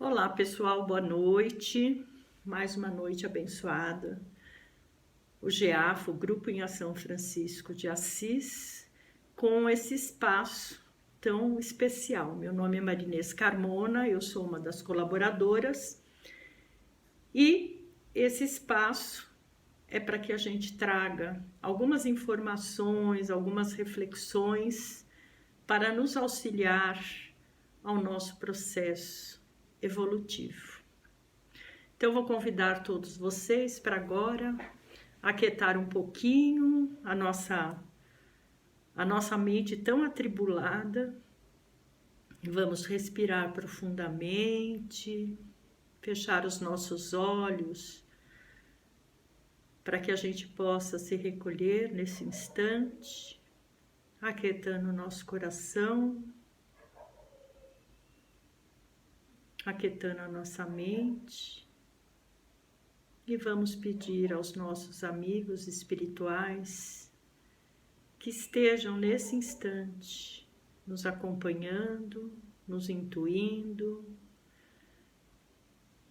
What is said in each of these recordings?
Olá pessoal, boa noite, mais uma noite abençoada. O GEAF, o Grupo em Ação Francisco de Assis, com esse espaço tão especial. Meu nome é Marinês Carmona, eu sou uma das colaboradoras e esse espaço é para que a gente traga algumas informações, algumas reflexões para nos auxiliar ao nosso processo evolutivo. Então, vou convidar todos vocês para agora aquietar um pouquinho a nossa mente tão atribulada. Vamos respirar profundamente, fechar os nossos olhos, para que a gente possa se recolher nesse instante, aquietando o nosso coração, aquietando a nossa mente, e vamos pedir aos nossos amigos espirituais que estejam nesse instante nos acompanhando, nos intuindo,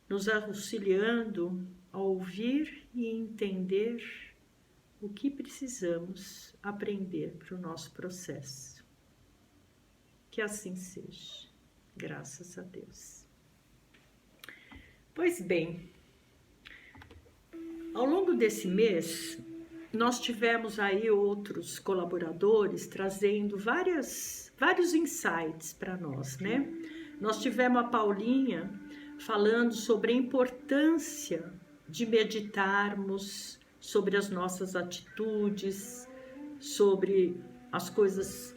nos auxiliando a ouvir e entender o que precisamos aprender para o nosso processo. Que assim seja, graças a Deus. Pois bem, ao longo desse mês, nós tivemos aí outros colaboradores trazendo vários insights para nós, né? Nós tivemos a Paulinha falando sobre a importância de meditarmos sobre as nossas atitudes, sobre as coisas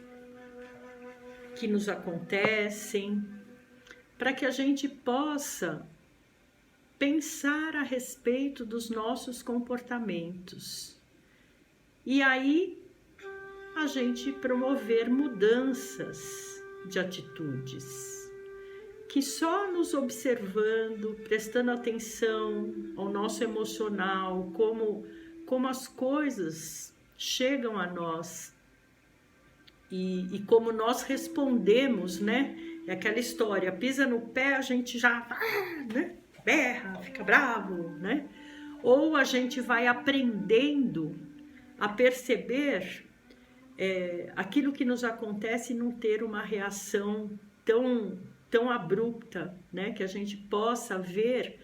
que nos acontecem, para que a gente possa pensar a respeito dos nossos comportamentos e aí a gente promover mudanças de atitudes, que só nos observando, prestando atenção ao nosso emocional, como as coisas chegam a nós e como nós respondemos, né? É aquela história, pisa no pé, a gente já, né? Berra, fica bravo, né? Ou a gente vai aprendendo a perceber aquilo que nos acontece e não ter uma reação tão abrupta, né? Que a gente possa ver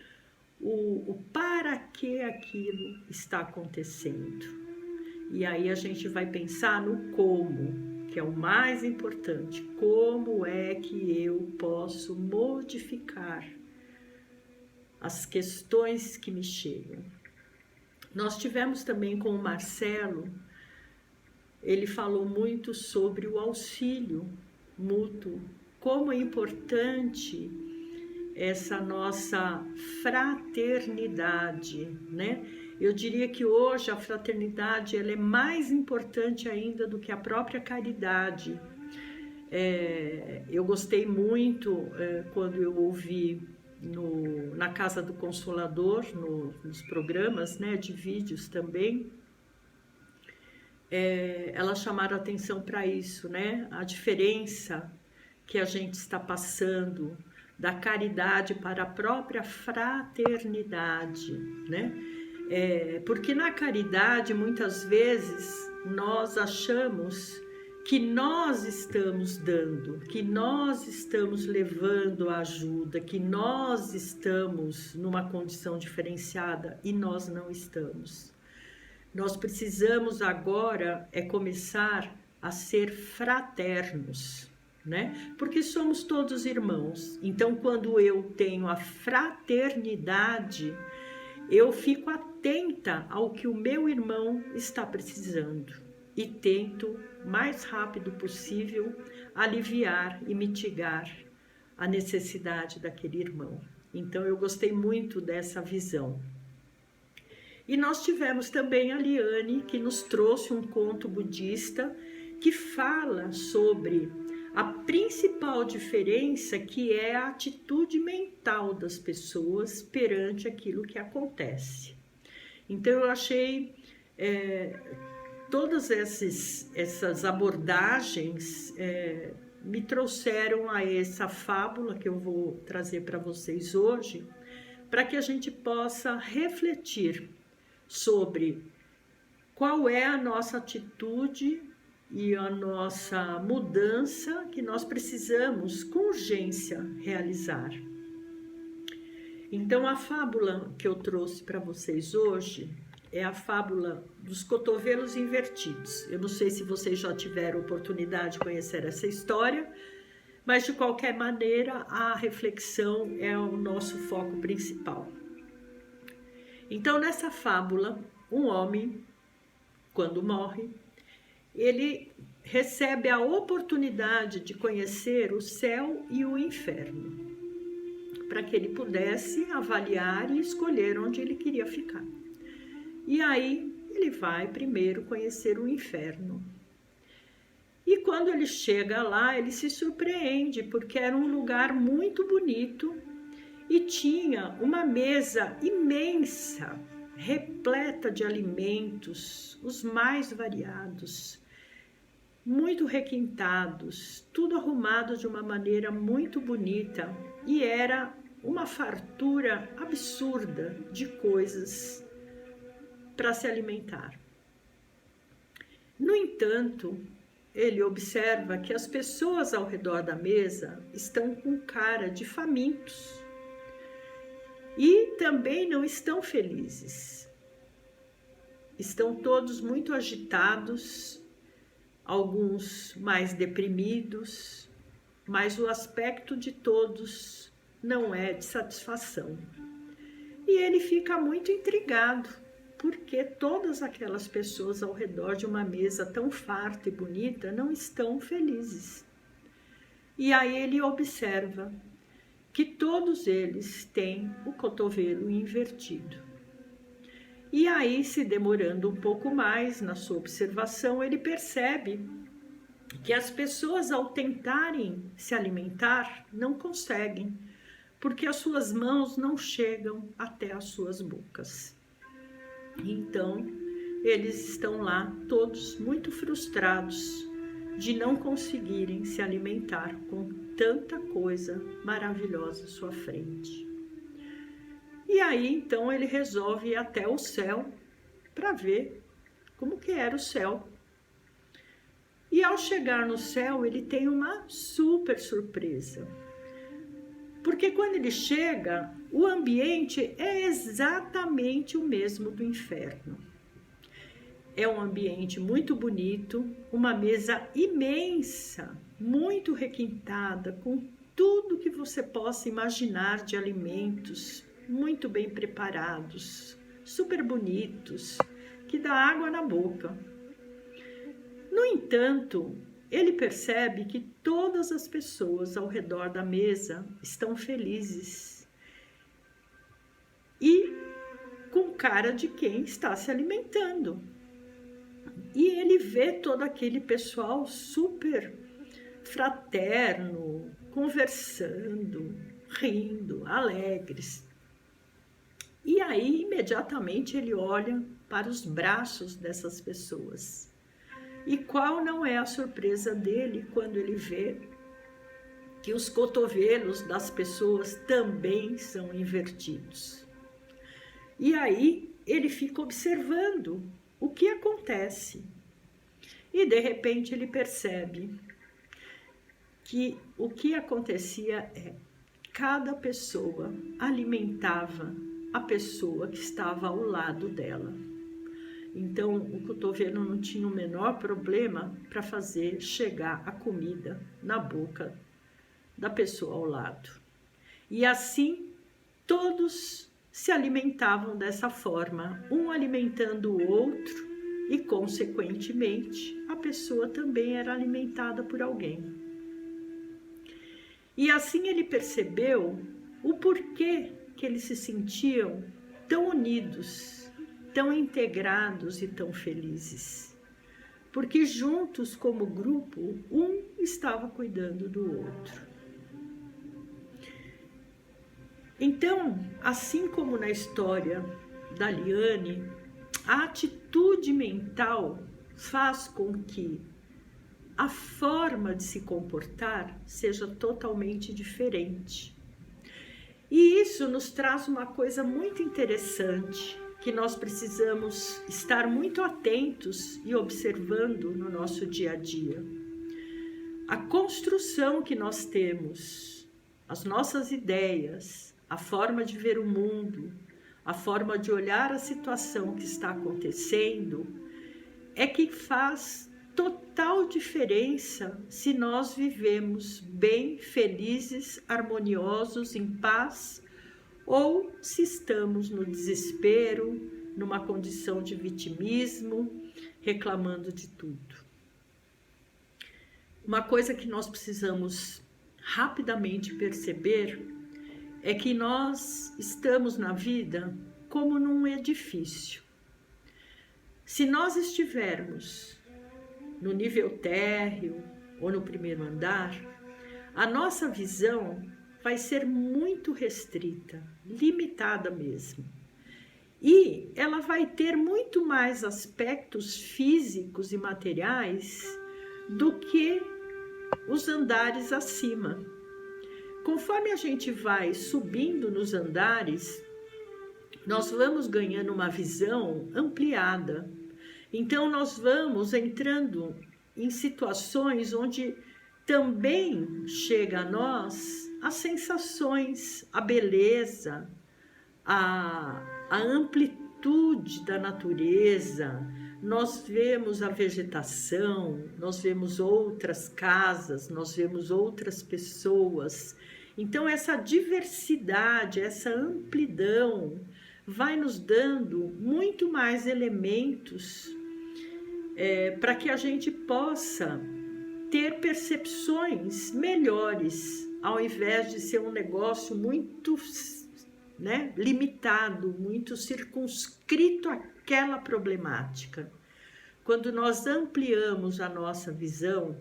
o para que aquilo está acontecendo. E aí a gente vai pensar no como, que é o mais importante. Como é que eu posso modificar as questões que me chegam? Nós tivemos também com o Marcelo, ele falou muito sobre o auxílio mútuo, como é importante essa nossa fraternidade, né? Eu diria que hoje a fraternidade ela é mais importante ainda do que a própria caridade. Eu gostei muito quando eu ouvi na Casa do Consolador, nos programas, né, de vídeos também, elas chamaram atenção para isso, né, a diferença que a gente está passando da caridade para a própria fraternidade, né, porque na caridade muitas vezes nós achamos que nós estamos dando, que nós estamos levando a ajuda, que nós estamos numa condição diferenciada e nós não estamos. Nós precisamos agora começar a ser fraternos, né? Porque somos todos irmãos. Então, quando eu tenho a fraternidade, eu fico atenta ao que o meu irmão está precisando e tento, mais rápido possível, aliviar e mitigar a necessidade daquele irmão. Então, eu gostei muito dessa visão. E nós tivemos também a Liane, que nos trouxe um conto budista que fala sobre a principal diferença, que é a atitude mental das pessoas perante aquilo que acontece. Então, eu achei todas essas abordagens me trouxeram a essa fábula que eu vou trazer para vocês hoje, para que a gente possa refletir sobre qual é a nossa atitude e a nossa mudança que nós precisamos com urgência realizar. Então, a fábula que eu trouxe para vocês hoje é a fábula dos cotovelos invertidos. Eu não sei se vocês já tiveram oportunidade de conhecer essa história, mas de qualquer maneira a reflexão é o nosso foco principal. Então, nessa fábula, um homem, quando morre, ele recebe a oportunidade de conhecer o céu e o inferno, para que ele pudesse avaliar e escolher onde ele queria ficar. E aí ele vai primeiro conhecer o inferno. E quando ele chega lá, ele se surpreende, porque era um lugar muito bonito e tinha uma mesa imensa, repleta de alimentos, os mais variados, muito requintados, tudo arrumado de uma maneira muito bonita, e era uma fartura absurda de coisas para se alimentar. No entanto, ele observa que as pessoas ao redor da mesa estão com cara de famintos e também não estão felizes. Estão todos muito agitados, alguns mais deprimidos, mas o aspecto de todos não é de satisfação. E ele fica muito intrigado, porque todas aquelas pessoas ao redor de uma mesa tão farta e bonita não estão felizes. E aí ele observa que todos eles têm o cotovelo invertido. E aí, se demorando um pouco mais na sua observação, ele percebe que as pessoas, ao tentarem se alimentar, não conseguem, porque as suas mãos não chegam até as suas bocas. Então, eles estão lá todos muito frustrados de não conseguirem se alimentar com tanta coisa maravilhosa à sua frente. E aí, então, ele resolve ir até o céu para ver como que era o céu. E ao chegar no céu, ele tem uma super surpresa. Porque quando ele chega, o ambiente é exatamente o mesmo do inferno. É um ambiente muito bonito, uma mesa imensa, muito requintada, com tudo que você possa imaginar de alimentos, muito bem preparados, super bonitos, que dá água na boca. No entanto, ele percebe que todas as pessoas ao redor da mesa estão felizes e com cara de quem está se alimentando. E ele vê todo aquele pessoal super fraterno, conversando, rindo, alegres. E aí, imediatamente, ele olha para os braços dessas pessoas. E qual não é a surpresa dele quando ele vê que os cotovelos das pessoas também são invertidos? E aí ele fica observando o que acontece. E de repente ele percebe que o que acontecia é cada pessoa alimentava a pessoa que estava ao lado dela. Então, o cotovelo não tinha o menor problema para fazer chegar a comida na boca da pessoa ao lado. E assim, todos se alimentavam dessa forma, um alimentando o outro e, consequentemente, a pessoa também era alimentada por alguém. E assim ele percebeu o porquê que eles se sentiam tão unidos, tão integrados e tão felizes, porque juntos como grupo, um estava cuidando do outro. Então, assim como na história da Liane, a atitude mental faz com que a forma de se comportar seja totalmente diferente. E isso nos traz uma coisa muito interessante, que nós precisamos estar muito atentos e observando no nosso dia a dia. A construção que nós temos, as nossas ideias, a forma de ver o mundo, a forma de olhar a situação que está acontecendo, é que faz total diferença se nós vivemos bem, felizes, harmoniosos, em paz, ou se estamos no desespero, numa condição de vitimismo, reclamando de tudo. Uma coisa que nós precisamos rapidamente perceber é que nós estamos na vida como num edifício. Se nós estivermos no nível térreo ou no primeiro andar, a nossa visão vai ser muito restrita, limitada mesmo. E ela vai ter muito mais aspectos físicos e materiais do que os andares acima. Conforme a gente vai subindo nos andares, nós vamos ganhando uma visão ampliada. Então, nós vamos entrando em situações onde também chega a nós as sensações, a beleza, a amplitude da natureza. Nós vemos a vegetação, nós vemos outras casas, nós vemos outras pessoas. Então, essa diversidade, essa amplidão vai nos dando muito mais elementos para que a gente possa ter percepções melhores, ao invés de ser um negócio muito limitado, muito circunscrito àquela problemática. Quando nós ampliamos a nossa visão,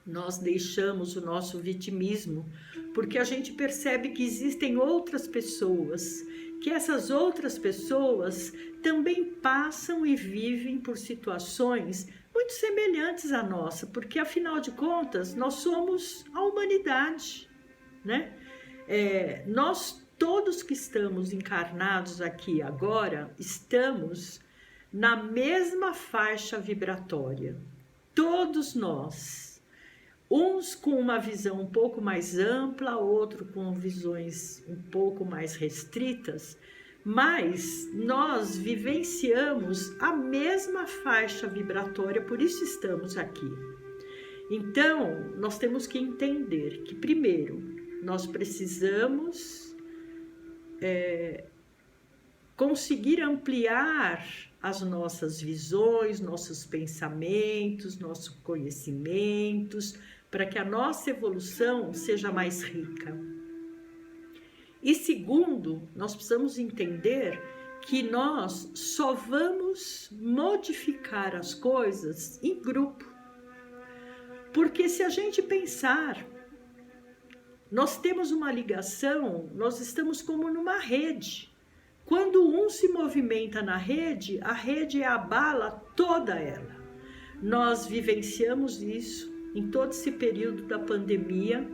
nós deixamos o nosso vitimismo, porque a gente percebe que existem outras pessoas, que essas outras pessoas também passam e vivem por situações muito semelhantes à nossa, porque afinal de contas nós somos a humanidade, né? Nós todos que estamos encarnados aqui agora estamos na mesma faixa vibratória, todos nós. Uns com uma visão um pouco mais ampla, outro com visões um pouco mais restritas, mas nós vivenciamos a mesma faixa vibratória, por isso estamos aqui. Então, nós temos que entender que, primeiro, nós precisamos conseguir ampliar as nossas visões, nossos pensamentos, nossos conhecimentos, para que a nossa evolução seja mais rica. E segundo, nós precisamos entender que nós só vamos modificar as coisas em grupo. Porque se a gente pensar, nós temos uma ligação, nós estamos como numa rede. Quando um se movimenta na rede, a rede abala toda ela. Nós vivenciamos isso em todo esse período da pandemia,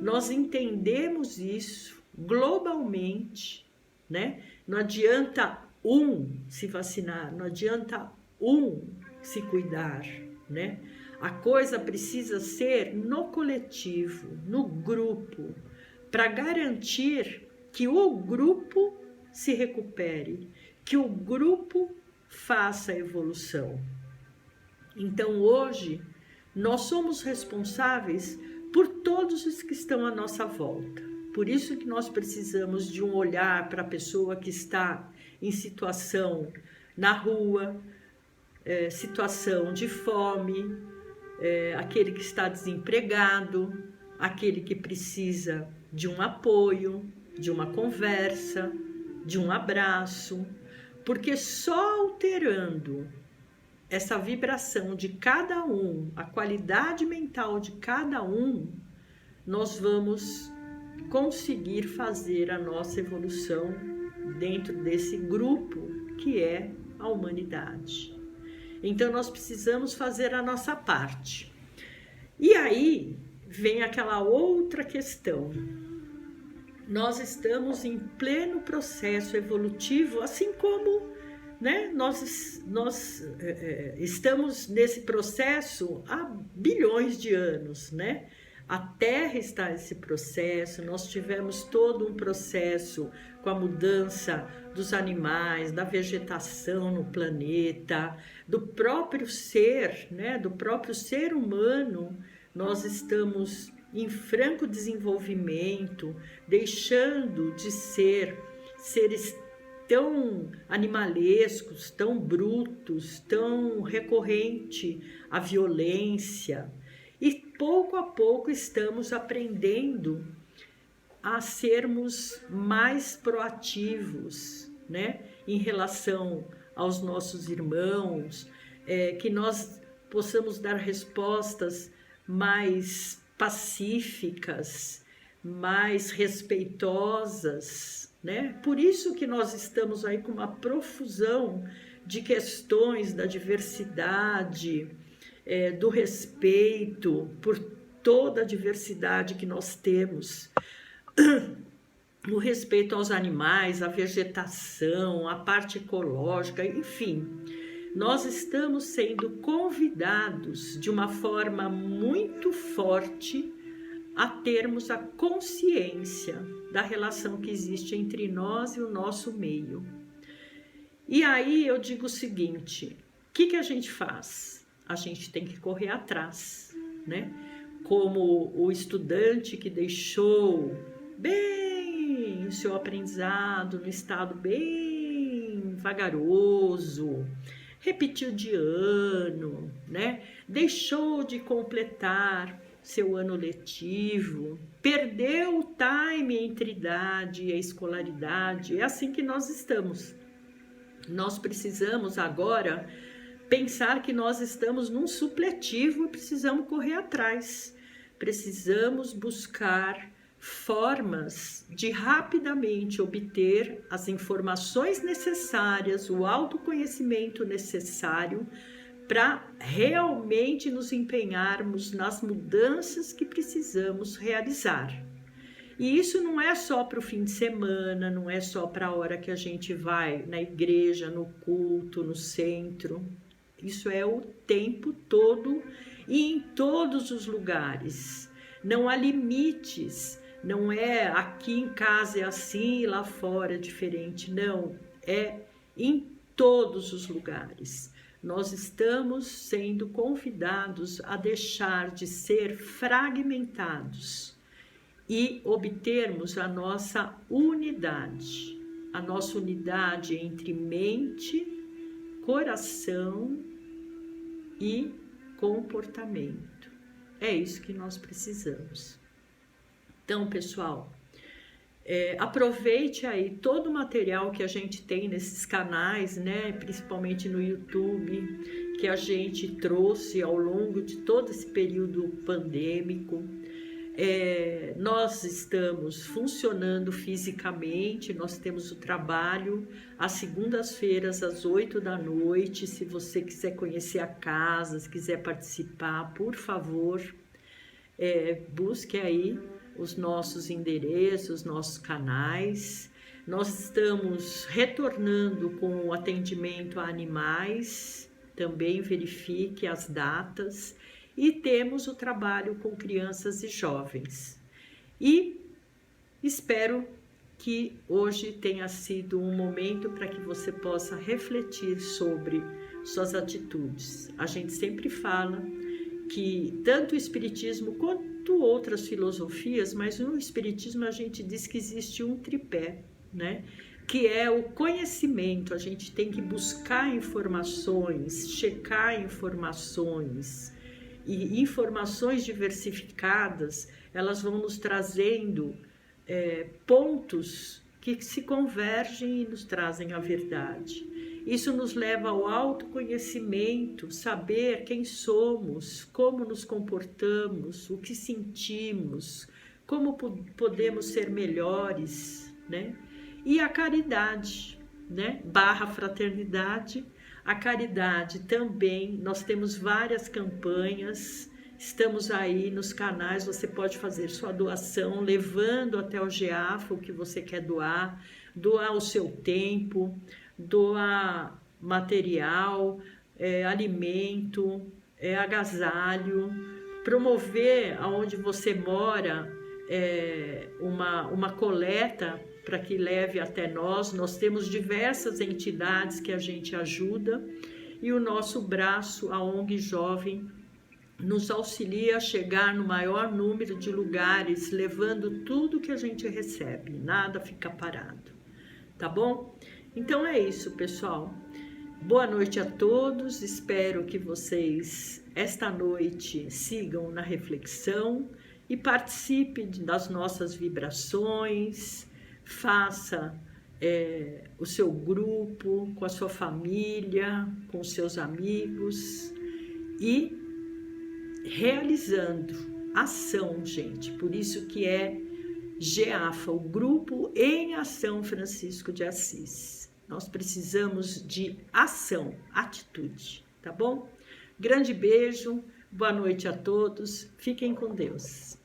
nós entendemos isso globalmente, né? Não adianta um se vacinar, não adianta um se cuidar, né? A coisa precisa ser no coletivo, no grupo, para garantir que o grupo se recupere, que o grupo faça a evolução. Então, hoje, nós somos responsáveis por todos os que estão à nossa volta. Por isso que nós precisamos de um olhar para a pessoa que está em situação na rua, situação de fome, aquele que está desempregado, aquele que precisa de um apoio, de uma conversa, de um abraço, porque só alterando essa vibração de cada um, a qualidade mental de cada um, nós vamos conseguir fazer a nossa evolução dentro desse grupo que é a humanidade. Então nós precisamos fazer a nossa parte. E aí vem aquela outra questão. Nós estamos em pleno processo evolutivo, assim como, né, nós estamos nesse processo há bilhões de anos, né? A Terra está nesse processo, nós tivemos todo um processo com a mudança dos animais, da vegetação no planeta, do próprio ser, né, do próprio ser humano. Nós estamos em franco desenvolvimento, deixando de ser seres tão animalescos, tão brutos, tão recorrente à violência. E pouco a pouco estamos aprendendo a sermos mais proativos, né, em relação aos nossos irmãos, que nós possamos dar respostas mais pacíficas, mais respeitosas, né? Por isso que nós estamos aí com uma profusão de questões da diversidade, do respeito por toda a diversidade que nós temos, o respeito aos animais, à vegetação, à parte ecológica, enfim. Nós estamos sendo convidados de uma forma muito forte a termos a consciência da relação que existe entre nós e o nosso meio. E aí eu digo o seguinte, o que a gente faz? A gente tem que correr atrás, né? Como o estudante que deixou bem o seu aprendizado no estado bem vagaroso, repetiu de ano, né? Deixou de completar seu ano letivo, perdeu o time entre idade e a escolaridade. É assim que nós estamos. Nós precisamos agora pensar que nós estamos num supletivo e precisamos correr atrás. Precisamos buscar formas de rapidamente obter as informações necessárias, o autoconhecimento necessário para realmente nos empenharmos nas mudanças que precisamos realizar. E isso não é só para o fim de semana, não é só para a hora que a gente vai na igreja, no culto, no centro. Isso é o tempo todo e em todos os lugares. Não há limites. Não é aqui em casa é assim e lá fora é diferente. Não, é em todos os lugares. Nós estamos sendo convidados a deixar de ser fragmentados e obtermos a nossa unidade entre mente, coração e comportamento. É isso que nós precisamos. Então, pessoal, aproveite aí todo o material que a gente tem nesses canais, né? Principalmente no YouTube, que a gente trouxe ao longo de todo esse período pandêmico. Nós estamos funcionando fisicamente, nós temos o trabalho às segundas-feiras, às 8 da noite. Se você quiser conhecer a casa, se quiser participar, por favor, busque aí os nossos endereços, nossos canais. Nós estamos retornando com o atendimento a animais, também verifique as datas, e temos o trabalho com crianças e jovens. E espero que hoje tenha sido um momento para que você possa refletir sobre suas atitudes. A gente sempre fala que tanto o Espiritismo quanto outras filosofias, mas no Espiritismo a gente diz que existe um tripé, né? Que é o conhecimento. A gente tem que buscar informações, checar informações, e informações diversificadas, elas vão nos trazendo pontos que se convergem e nos trazem a verdade. Isso nos leva ao autoconhecimento, saber quem somos, como nos comportamos, o que sentimos, como podemos ser melhores, né? E a caridade, né? / fraternidade. A caridade também, nós temos várias campanhas. Estamos aí nos canais, você pode fazer sua doação, levando até o GEAFA o que você quer doar, doar o seu tempo, doar material, alimento, agasalho, promover aonde você mora uma coleta para que leve até nós. Nós temos diversas entidades que a gente ajuda e o nosso braço, a ONG Jovem, nos auxilia a chegar no maior número de lugares, levando tudo que a gente recebe, nada fica parado, tá bom? Então é isso, pessoal. Boa noite a todos, espero que vocês esta noite sigam na reflexão e participe das nossas vibrações, faça o seu grupo, com a sua família, com os seus amigos e realizando ação, gente. Por isso que é GEAFA, o Grupo em Ação Francisco de Assis. Nós precisamos de ação, atitude, tá bom? Grande beijo, boa noite a todos, fiquem com Deus.